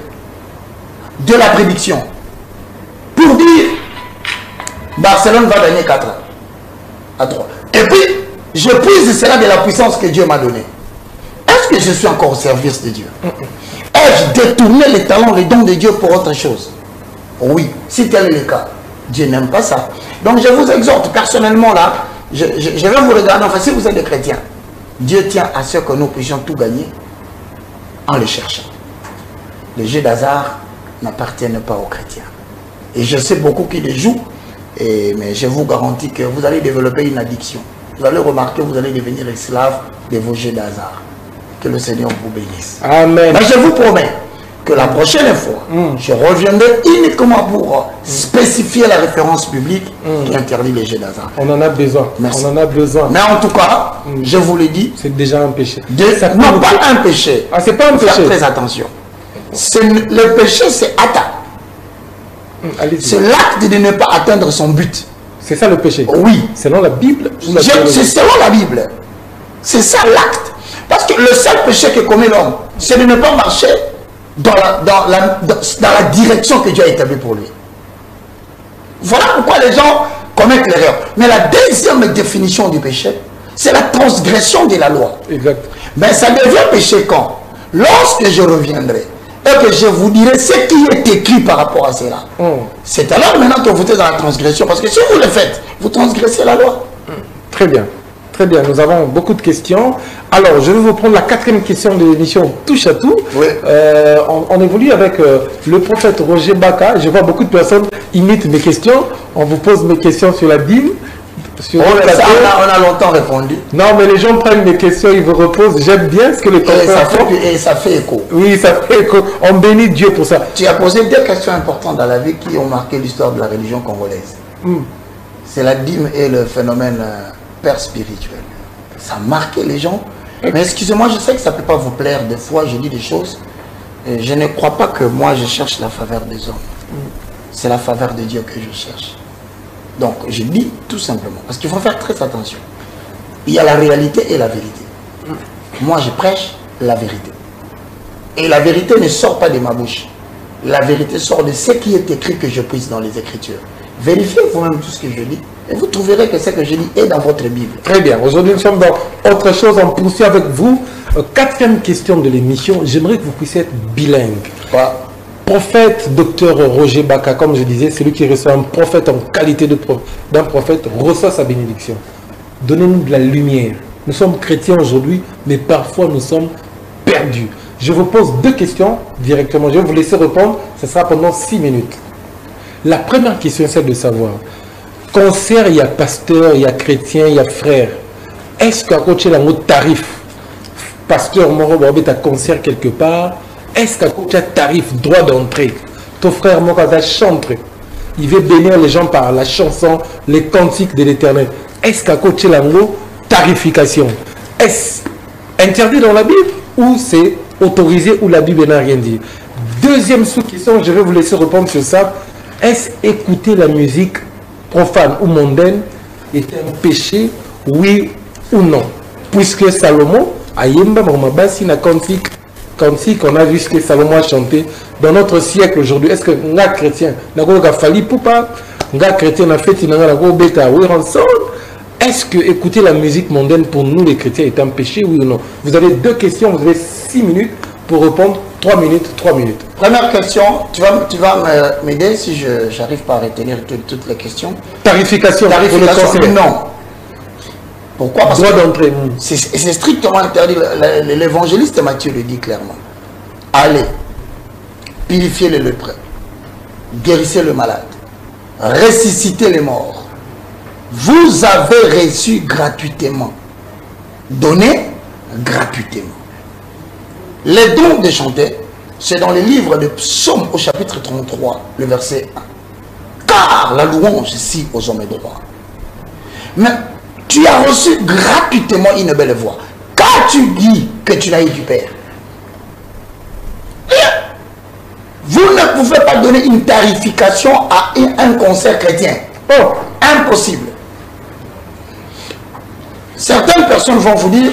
de la prédiction, pour dire Barcelone va gagner 4 à 3. Et puis, je puise cela de la puissance que Dieu m'a donnée. Est-ce que je suis encore au service de Dieu? Ai-je détourné les talents, les dons de Dieu pour autre chose? Oui, si tel est le cas. Dieu n'aime pas ça. Donc je vous exhorte personnellement là, je vais vous regarder, enfin si vous êtes des chrétiens, Dieu tient à ce que nous puissions tout gagner en le cherchant. Les jeux d'hasard n'appartiennent pas aux chrétiens. Et je sais beaucoup qui les jouent, mais je vous garantis que vous allez développer une addiction. Vous allez remarquer, vous allez devenir esclave de vos jeux d'hasard. Que le Seigneur vous bénisse.
Amen.
Mais je vous promets que la prochaine fois, je reviendrai uniquement pour spécifier la référence biblique qui interdit les jeux d'hasard.
On en a besoin.
Merci.
On en a besoin.
Mais en tout cas, je vous l'ai dit,
c'est déjà un péché.
Non, pas un péché.
Ah, c'est pas un péché.
Faites très attention. Le péché, c'est atteint. C'est l'acte de ne pas atteindre son but.
C'est ça le péché?
Oui.
Selon la Bible?
C'est selon la Bible. C'est ça l'acte. Parce que le seul péché que commet l'homme, c'est de ne pas marcher dans la direction que Dieu a établie pour lui. Voilà pourquoi les gens commettent l'erreur. Mais la deuxième définition du péché, c'est la transgression de la loi.
Exact.
Mais ça devient péché quand? Lorsque je reviendrai et que je vous dirai ce qui est écrit par rapport à cela. C'est alors maintenant que vous êtes dans la transgression. Parce que si vous le faites, vous transgressez la loi.
Très bien. Très bien, nous avons beaucoup de questions. Alors, je vais vous prendre la 4e question de l'émission Touche à tout.
Oui.
On évolue avec le prophète Roger Baka. Je vois beaucoup de personnes imitent mes questions. On vous pose mes questions sur la Bible. Sur
on a longtemps répondu.
Non, mais les gens prennent mes questions, ils vous reposent. J'aime bien ce que les confrères font.
Et ça fait écho.
Oui, ça fait écho. On bénit Dieu pour ça.
Tu as posé 2 questions importantes dans la vie qui ont marqué l'histoire de la religion congolaise. C'est la dîme et le phénomène père spirituel. Ça a marqué les gens. Mais excusez-moi, je sais que ça ne peut pas vous plaire. Des fois, je dis des choses. Et je ne crois pas que moi, je cherche la faveur des hommes. C'est la faveur de Dieu que je cherche. Donc, je dis tout simplement. Parce qu'il faut faire très attention. Il y a la réalité et la vérité. Moi, je prêche la vérité. Et la vérité ne sort pas de ma bouche. La vérité sort de ce qui est écrit que je puisse dans les Écritures. Vérifiez vous-même tout ce que je dis et vous trouverez que ce que je dis est dans votre Bible.
Très bien. Aujourd'hui, nous sommes dans autre chose. On poursuit avec vous. 4e question de l'émission. J'aimerais que vous puissiez être bilingue.
Quoi?
Prophète, docteur Roger Baka, comme je disais, celui qui reçoit un prophète en qualité d'un prophète, reçoit sa bénédiction. Donnez-nous de la lumière. Nous sommes chrétiens aujourd'hui, mais parfois nous sommes perdus. Je vous pose 2 questions directement. Je vais vous laisser répondre. Ce sera pendant 6 minutes. La première question, c'est de savoir, concert, il y a pasteur, il y a chrétien, il y a frère. Est-ce qu'à côté de notre tarif, pasteur Moro Borbet a concert quelque part, est-ce qu'à côté de tarif, droit d'entrée, ton frère Moro a chanté, il veut bénir les gens par la chanson, les cantiques de l'Éternel. Est-ce qu'à côté de la tarification, est-ce interdit dans la Bible ou c'est autorisé ou la Bible n'a rien dit? Deuxième sous-question, je vais vous laisser répondre sur ça. Est-ce écouter la musique profane ou mondaine est un péché, oui ou non? Puisque Salomon, à Yemba, Mamabasi, na cantique, on a vu ce que Salomon a chanté dans notre siècle aujourd'hui. Est-ce que nga chrétien, n'a pas fallu pour pas, nga chrétien n'a fait n'a pas bêta, oui, rançon? Est-ce que écouter la musique mondaine pour nous les chrétiens est un péché, oui ou non? Vous avez 2 questions, vous avez 6 minutes pour répondre. 3 minutes, 3 minutes.
Première question, tu vas m'aider si je n'arrive pas à retenir toutes les questions.
Tarification,
non. Pourquoi? Parce
droit
que
d'entrée.
c'est strictement interdit. L'évangéliste Matthieu le dit clairement. Allez, purifiez les lépreux, guérissez le malade, ressuscitez les morts. Vous avez reçu gratuitement. Donnez gratuitement. Les dons de chanter, c'est dans le livre de Psaume au chapitre 33, le verset 1. Car la louange ici aux hommes est droit. Mais tu as reçu gratuitement une belle voix. Qu'as-tu dit que tu n'as eu du Père? Vous ne pouvez pas donner une tarification à un concert chrétien. Oh, impossible. Certaines personnes vont vous dire,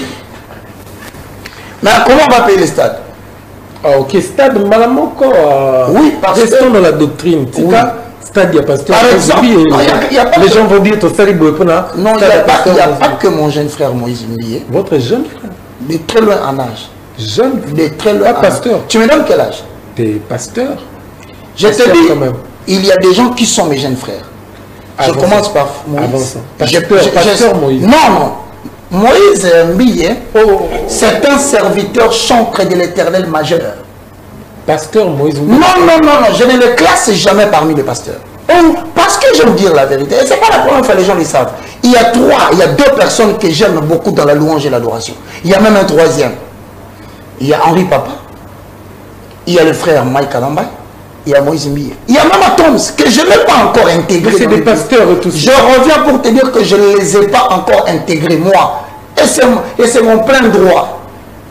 mais comment on va payer les stades?
Ah, ok, stade Malamoko.
Oui, parce
que dans la doctrine. Oui. Stade, il y a pasteur.
Par exemple,
les gens vont dire, non,
il n'y a pas que mon jeune frère Moïse Mbié.
Votre jeune frère?
De très loin en âge.
Jeune?
De très loin en
pasteur.
Âge. Tu me donnes quel âge?
T'es pasteur?
Je te dis, il y a des gens qui sont mes jeunes frères. Je commence par Moïse.
Pasteur Moïse.
Non. Moïse Mbié, c'est un serviteur chantre de l'Éternel majeur.
Pasteur Moïse Mbié.
Non, je ne le classe jamais parmi les pasteurs. Parce que j'aime dire la vérité. Et ce n'est pas la première fois que les gens le savent. Il y a 2 personnes que j'aime beaucoup dans la louange et l'adoration. Il y a même un 3e. Il y a Henri Papa. Il y a le frère Mike Alamba. Il y a Moïse Mbié. Il y a même Toms que je n'ai pas encore intégré.
C'est des pasteurs et tout ça.
Je reviens pour te dire que je ne les ai pas encore intégrés, moi. Et c'est mon plein droit.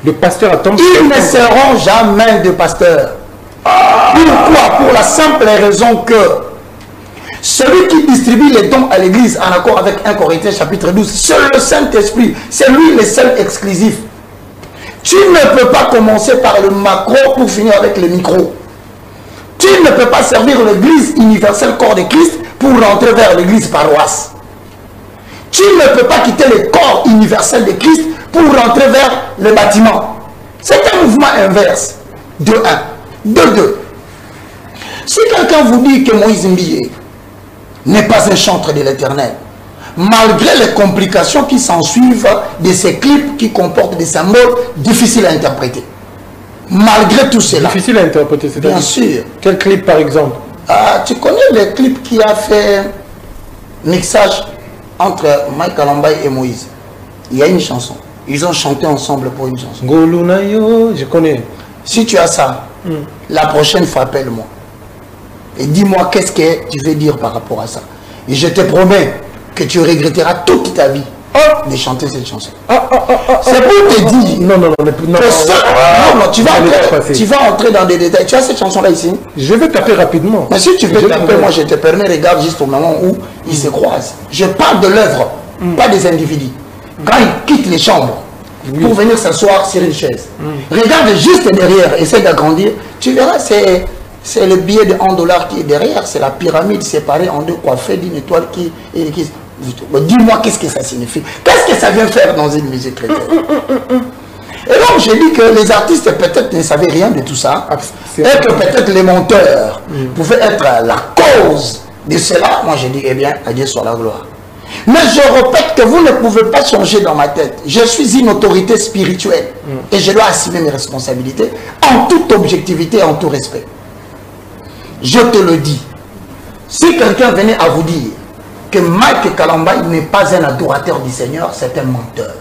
Le pasteur à Toms.
Ils ne seront jamais de pasteurs. Pourquoi? Pour la simple raison que Celui qui distribue les dons à l'église en accord avec 1 Corinthiens chapitre 12, c'est le Saint-Esprit. C'est lui le seul exclusif. Tu ne peux pas commencer par le macro pour finir avec le micro. Tu ne peux pas servir l'église universelle corps de Christ pour rentrer vers l'église paroisse. Tu ne peux pas quitter le corps universel de Christ pour rentrer vers le bâtiment. C'est un mouvement inverse. De 1. De 2. Si quelqu'un vous dit que Moïse Mbié n'est pas un chantre de l'Éternel, malgré les complications qui s'ensuivent de ces clips qui comportent des symboles difficiles à interpréter. Malgré tout cela.
Difficile à interpréter, c'est
bien sûr.
Quel clip par exemple?
Tu connais le clip qui a fait mixage entre Mike Kalambay et Moïse? Il y a une chanson. Ils ont chanté ensemble pour une chanson.
Golunayo, je connais.
Si tu as ça, la prochaine fois, appelle-moi. Et dis-moi qu'est-ce que tu veux dire par rapport à ça. Et je te promets que tu regretteras toute ta vie de chanter cette chanson. C'est pour te dire.
Non,
tu vas entrer dans des détails. Tu as cette chanson-là ici?
Je vais taper rapidement.
Mais si tu veux taper, moi je te permets, regarde juste au moment où ils se croisent. Je parle de l'œuvre, pas des individus. Quand ils quittent les chambres pour venir s'asseoir sur une chaise, regarde juste derrière, essaie d'agrandir, tu verras, c'est le billet de $1 qui est derrière, c'est la pyramide séparée en deux, coiffée d'une étoile qui... Dis-moi qu'est-ce que ça signifie. Qu'est-ce que ça vient faire dans une musique chrétienne? Et donc j'ai dit que les artistes peut-être ne savaient rien de tout ça, et que peut-être les monteurs pouvaient être la cause de cela. Moi j'ai dit, eh bien, à Dieu soit la gloire. Mais je répète que vous ne pouvez pas changer dans ma tête. Je suis une autorité spirituelle et je dois assumer mes responsabilités en toute objectivité et en tout respect. Je te le dis. Si quelqu'un venait à vous dire que Mike Kalambay n'est pas un adorateur du Seigneur, c'est un menteur.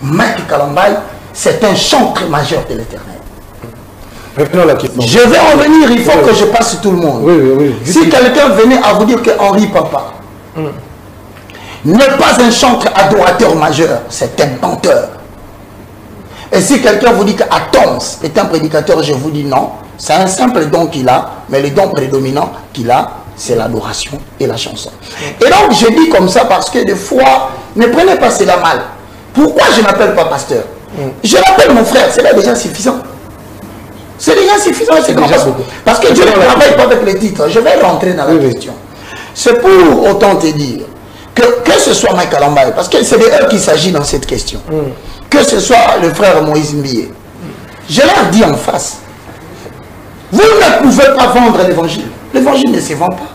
Mike Kalambay, c'est un chantre majeur de l'Éternel. Je vais revenir, il faut que je passe tout le monde. Si quelqu'un venait à vous dire que Henri Papa n'est pas un chantre adorateur majeur, c'est un menteur. Et si quelqu'un vous dit qu'Atoms est un prédicateur, je vous dis non, c'est un simple don qu'il a, mais le don prédominant qu'il a, c'est l'adoration et la chanson. Et donc je dis comme ça parce que des fois, ne prenez pas cela mal. Pourquoi je n'appelle pas pasteur? Je l'appelle mon frère, c'est déjà suffisant. C'est déjà suffisant, c'est déjà beaucoup. Parce que Dieu ne travaille pas avec les titres. Je vais rentrer dans la question. C'est pour autant te dire que ce soit Mike Kalambay, parce que c'est de eux qu'il s'agit dans cette question, que ce soit le frère Moïse Mbié, je leur dis en face, vous ne pouvez pas vendre l'évangile. L'évangile ne se vend pas.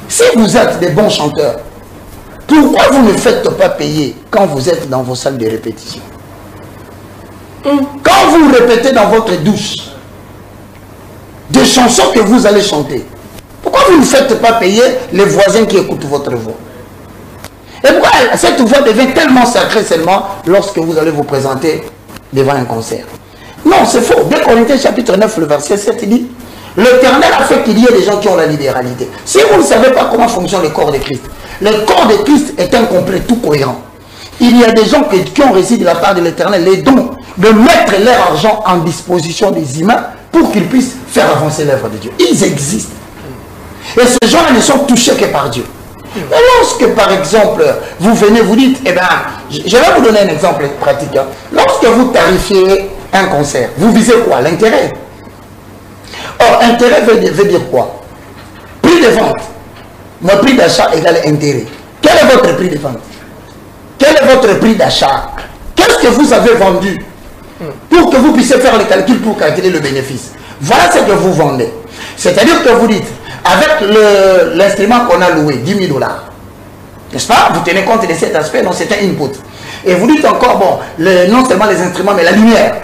Si vous êtes des bons chanteurs, pourquoi vous ne faites pas payer quand vous êtes dans vos salles de répétition? Quand vous répétez dans votre douche des chansons que vous allez chanter, pourquoi vous ne faites pas payer les voisins qui écoutent votre voix? Et pourquoi cette voix devient tellement sacrée seulement lorsque vous allez vous présenter devant un concert? Non, c'est faux. 2 Corinthiens chapitre 9, le verset 7 dit, l'Éternel a fait qu'il y ait des gens qui ont la libéralité. Si vous ne savez pas comment fonctionne le corps de Christ, le corps de Christ est incomplet, tout cohérent. Il y a des gens qui ont reçu de la part de l'Éternel les dons de mettre leur argent en disposition des humains pour qu'ils puissent faire avancer l'œuvre de Dieu. Ils existent. Et ces gens-là ne sont touchés que par Dieu. Mais lorsque, par exemple, vous venez, vous dites, eh bien, je vais vous donner un exemple pratique. Hein. Lorsque vous tarifiez un concert, vous visez quoi? L'intérêt. Or, intérêt veut dire quoi? Prix de vente. Mon prix d'achat égale intérêt. Quel est votre prix de vente? Quel est votre prix d'achat? Qu'est-ce que vous avez vendu? Pour que vous puissiez faire le calcul pour calculer le bénéfice. Voilà ce que vous vendez. C'est-à-dire que vous dites, avec l'instrument qu'on a loué, $10 000. N'est-ce pas? Vous tenez compte de cet aspect, donc c'est un input. Et vous dites encore, bon, non seulement les instruments, mais la lumière.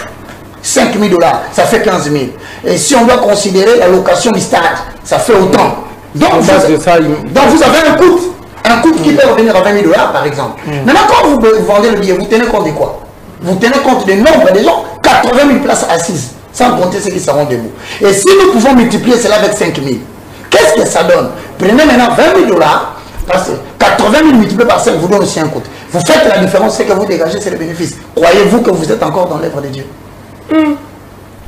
$5 000, ça fait 15 000. Et si on doit considérer la location du stade, ça fait autant. Donc, vous avez un coût qui peut revenir à $20 000 par exemple. Maintenant, quand vous vendez le billet, vous tenez compte de quoi? Vous tenez compte du nombre de gens, 80 000 places assises, sans compter ceux qui seront debout. Et si nous pouvons multiplier cela avec 5 000, qu'est-ce que ça donne? Prenez maintenant $20 000, parce que 80 000 multiplié par 5 vous donne aussi un coût. Vous faites la différence, c'est que vous dégagez, c'est le bénéfice. Croyez-vous que vous êtes encore dans l'œuvre de Dieu?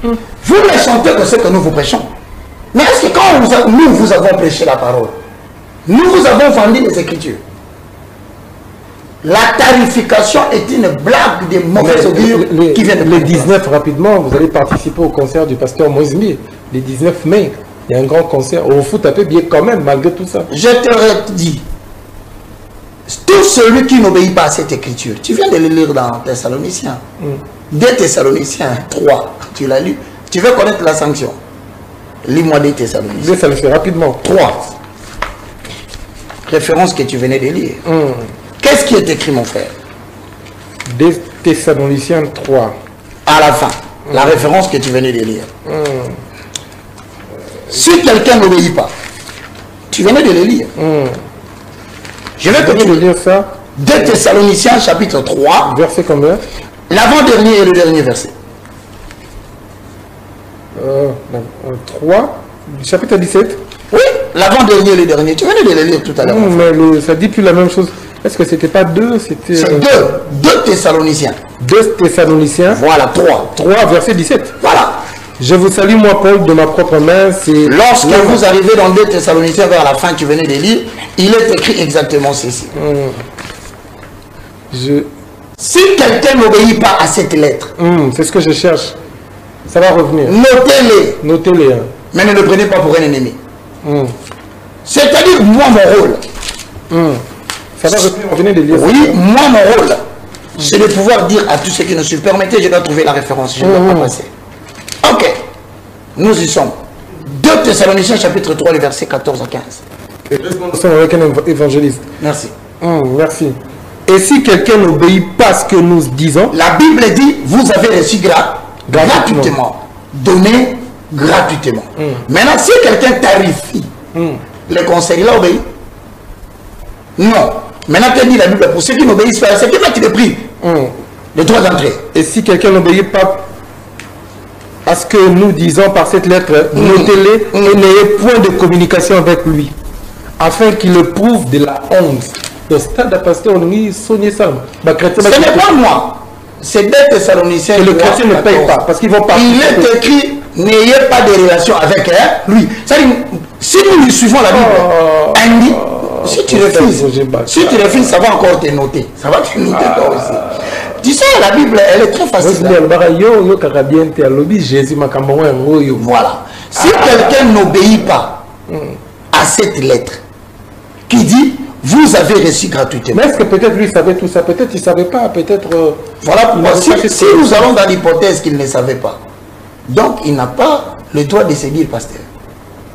Vous ne chantez que ce que nous vous prêchons. Mais est-ce que quand nous vous avons prêché la parole, nous vous avons vendu les Écritures, la tarification est une blague des mauvais augures qui viennent de
les 19 rapidement, vous allez participer au concert du pasteur Moïse Mie. Les 19 mai, il y a un grand concert. On vous taper bien quand même, malgré tout ça.
Je te dis, tout celui qui n'obéit pas à cette écriture, tu viens de le lire dans Thessaloniciens. 2 Thessaloniciens 3, tu l'as lu. Tu veux connaître la sanction? Lis-moi 2 Thessaloniciens.
Ça le fait rapidement.
3. Référence que tu venais de lire. Qu'est-ce qui est écrit, mon frère?
2 Thessaloniciens 3.
À la fin, la référence que tu venais de lire. Si quelqu'un n'obéit pas, tu venais de le lire. Je vais te
lire ça.
2 Thessaloniciens chapitre 3.
Verset combien?
L'avant-dernier et le dernier verset.
3, chapitre 17.
Oui, l'avant-dernier et le dernier. Tu venais de le lire tout à l'heure.
Mais ça dit plus la même chose. Est-ce que c'était pas 2? C'était.
C'est 2 Thessaloniciens.
2 Thessaloniciens.
Voilà, 3.
3, verset 17.
Voilà.
Je vous salue, moi, Paul, de ma propre main.
Lorsque vous arrivez dans 2 Thessaloniciens vers la fin, tu venais de lire, il est écrit exactement ceci. Si quelqu'un n'obéit pas à cette lettre,
c'est ce que je cherche. Ça va revenir.
Notez-les.
Notez-les. Hein.
Mais ne le prenez pas pour un ennemi. C'est-à-dire, moi, mon rôle.
Ça va revenir, on venait de lire.
Oui, moi, mon rôle, c'est de pouvoir dire à tous ceux qui nous suivent, permettez, je dois trouver la référence, je ne dois pas passer. Ok, nous y sommes. 2 Thessaloniciens chapitre 3, les versets 14 à 15.
Et nous sommes avec un évangéliste.
Merci.
Merci. Et si quelqu'un n'obéit pas à ce que nous disons,
la Bible dit, vous avez reçu gratuitement. Donné gratuitement. Maintenant, si quelqu'un tarifie, le conseil, il a obéi? Non. Maintenant, tu dis la Bible, pour ceux qui n'obéissent pas, c'est qui va qui le prie le droit d'entrée.
Et si quelqu'un n'obéit pas à ce que nous disons par cette lettre, notez-les et n'ayez point de communication avec lui, afin qu'il éprouve de la honte. Le stade à pasteur, ce n'est
pas moi. C'est 2 Thessaloniciens.
Et le chrétien ne paye pas, parce qu'ils vont pas.
Il est écrit, n'ayez pas de relation avec lui. Si nous lui suivons la Bible, si tu refuses, ça va encore te noter. Ça va te noter toi aussi. Tu sais, la Bible, elle est très facile. Voilà. Si quelqu'un n'obéit pas à cette lettre qui dit, vous avez reçu gratuitement.
Mais est-ce que peut-être lui savait tout ça? Peut-être il ne savait pas. Peut-être.
Voilà pourquoi. Si nous allons dans l'hypothèse qu'il ne savait pas, donc il n'a pas le droit de se dire pasteur.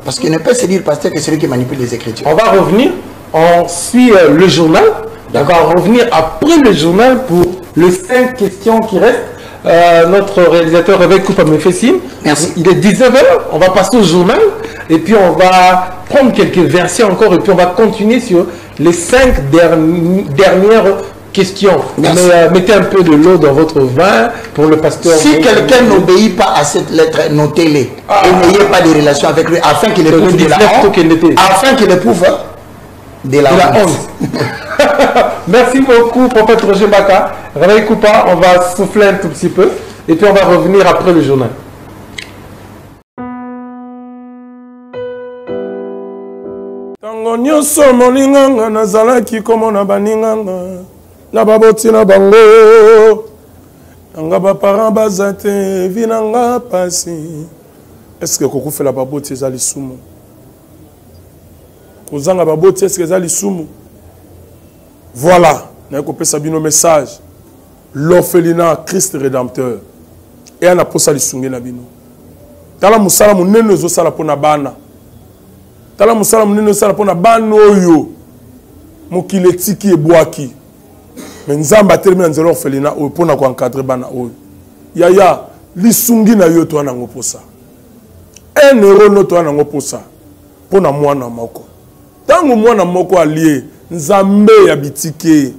Parce qu'il ne peut se dire pasteur que celui qui manipule les Écritures.
On va revenir. On suit le journal. D'accord. On va revenir après le journal pour les 5 questions qui restent. Notre réalisateur Réveil Coupe me fait signe.
Merci.
Il est 19h. On va passer au journal. Et puis on va prendre quelques versets encore. Et puis on va continuer sur les 5 dernières questions. Mais mettez un peu de l'eau dans votre vin pour le pasteur.
Si quelqu'un n'obéit pas à cette lettre, notez-les. Et n'ayez pas de relation avec lui afin qu'il éprouve de la honte. Afin qu'il éprouve de la honte.
Merci beaucoup, prophète Roger Baka. Réveil Coupa, on va souffler un tout petit peu. Et puis on va revenir après le journal.
Tango nyonso molinganga nazalaki komona baninganga na baboti na bango nanga baparent baza te vi nanga pasi. Est-ce que kokufela baboti eza lisumu? Kozanga baboti est-ce que eza lisumu? Voilà, naye kopesa bino message. L'orphelinat Christ rédempteur et ana posa lisungi na bino. Tala musala munene ezosala pona bana. Tala musala munene osala pona bana oyo mokili etiki ebwaki. Mais nzamba atelemi na nzela orphelinat oyo pona ko encadrer bana oyo. Yaya lisungi na yo to nango posa. 1 euro no to nango posa pona mwana moko. Tango mwana moko alie nzambe ya bitike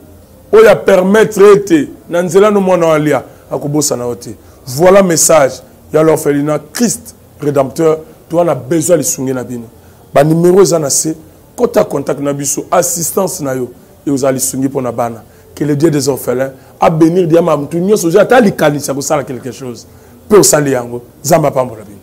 oya permettre ete na nzela no mwana alia akobosa na ote. Voilà message ya l'orphelinat Christ rédempteur to a besoin lisungi na bino. Ba numéro za na se kota contact na biso assistance na yo et aux alisungi pona bana. Que le Dieu des orphelins a bénir diama mtu nyoso ja ta likanisa ko sala quelque chose. Pe osali yango zamba pambola bino.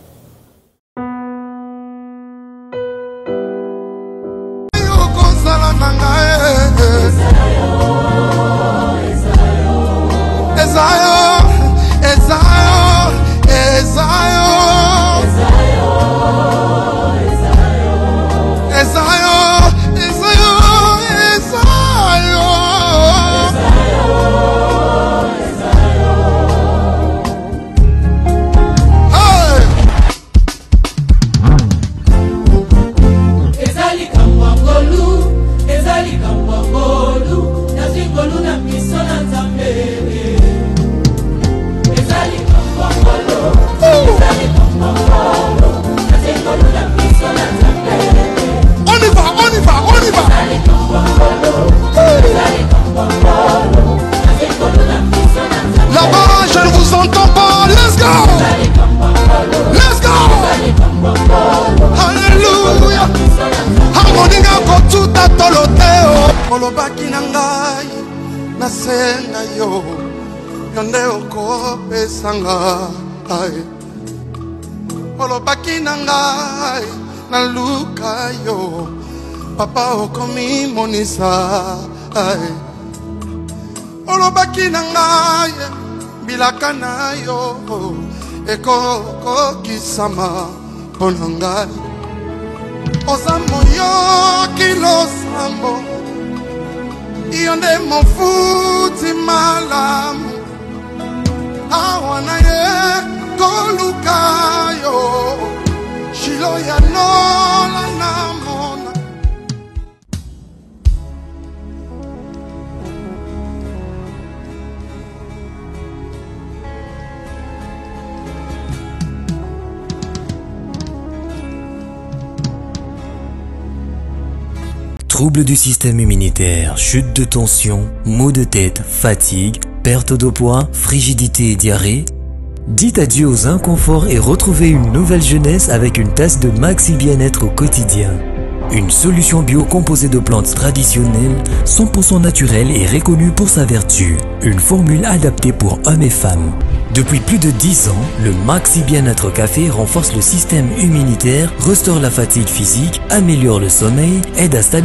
nasenga yo yonde okopesanga olobaki na ngai naluka yo papa okomi monisa olobaki na ngai bilaka na yo ekokokisama mpo na ngai oza moyoki losambo iyo nde mofuti malamu awa na ye koluka yo shilo ya nola na mona
Troubles du système immunitaire, chute de tension, maux de tête, fatigue, perte de poids, frigidité et diarrhée. Dites adieu aux inconforts et retrouvez une nouvelle jeunesse avec une tasse de Maxi Bien-être au quotidien. Une solution bio composée de plantes traditionnelles, 100% naturelle et reconnue pour sa vertu. Une formule adaptée pour hommes et femmes. Depuis plus de 10 ans, le Maxi Bien-être Café renforce le système immunitaire, restaure la fatigue physique, améliore le sommeil, aide à stabiliser